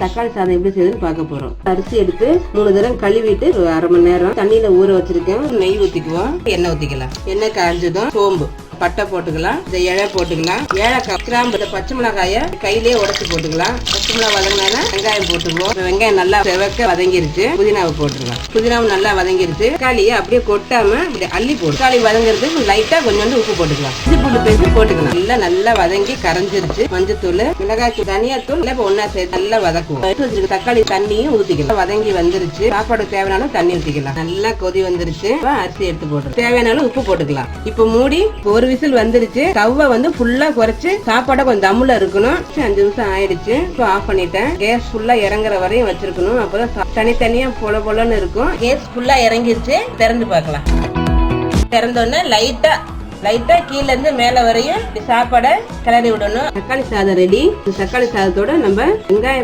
தக்காளி சாதம் எப்படி செய்யுதுன்னு பார்க்க போறோம். அரிசி எடுத்து 3 தடவை கழுவிட்டு ஒரு அரை மணி நேரம் தண்ணியில ஊற வச்சிருக்கேன். நெய் ஊத்திக்குவோம், எண்ணெய் ஊத்திக்கலாம். எண்ணெய் காய்ஞ்சதும் சோம்பு, பட்டை போட்டுக்கலாம், இந்த இலை போட்டுக்கலாம், ஏலக்காய், கிராம்பு, பச்சை மிளகாய கையிலேயே உடச்சு போட்டுக்கலாம். பச்சை மிளகாய் வதங்கினா வெங்காயம் போட்டுக்குவோம். வெங்காயம் நல்லா செவக்க வதங்கிருச்சு, புதினாவை போட்டுக்கலாம். புதினாவும் நல்லா வதங்கிருச்சு. தக்காளியை அப்படியே கொட்டாம இப்படி அள்ளி போடும். தக்காளி வதங்கிறதுக்கு லைட்டா கொஞ்சோண்டு உப்பு போட்டுக்கலாம். இஞ்சி பூண்டு பேஸ்ட் போட்டுக்கலாம். நல்லா வதங்கி கரைஞ்சிருச்சு. மஞ்சத்தூள், மிளகாய், தனியாத்தூள் ஒன்னா சேர்த்து நல்லா வதக்குவோம். தக்காளி தண்ணியும் ஊத்திக்கலாம். வதங்கி வந்துருச்சு. சாப்பாடு தேவையான தண்ணி ஊத்திக்கலாம். நல்லா கொதி வந்துருச்சு. அரிசி எடுத்து போட்டு தேவையான உப்பு போட்டுக்கலாம். இப்ப மூடி ஒரு விசில் வந்துருச்சு. ஸ்டவ்வை ஃபுல்லா குறைச்சு சாப்பாடை கொஞ்சம் தம்முல இருக்கணும். 5 நிமிஷம் ஆயிடுச்சு. இப்போ ஆஃப் பண்ணிட்டேன். கேஸ் ஃபுல்லா இறங்குற வரையும் வச்சிருக்கணும். அப்பதான் தனித்தனியா பொல பொலன்னு இருக்கும். கேஸ் ஃபுல்லா இறங்கிருச்சு. திறந்து பார்க்கலாம். திறந்தோடனே லைட்டா கீழ இருந்து மேல வரையும் சாப்பாடை கிளறி விடணும். தக்காளி சாதம் ரெடி. தக்காளி சாதத்தோட நம்ம வெங்காய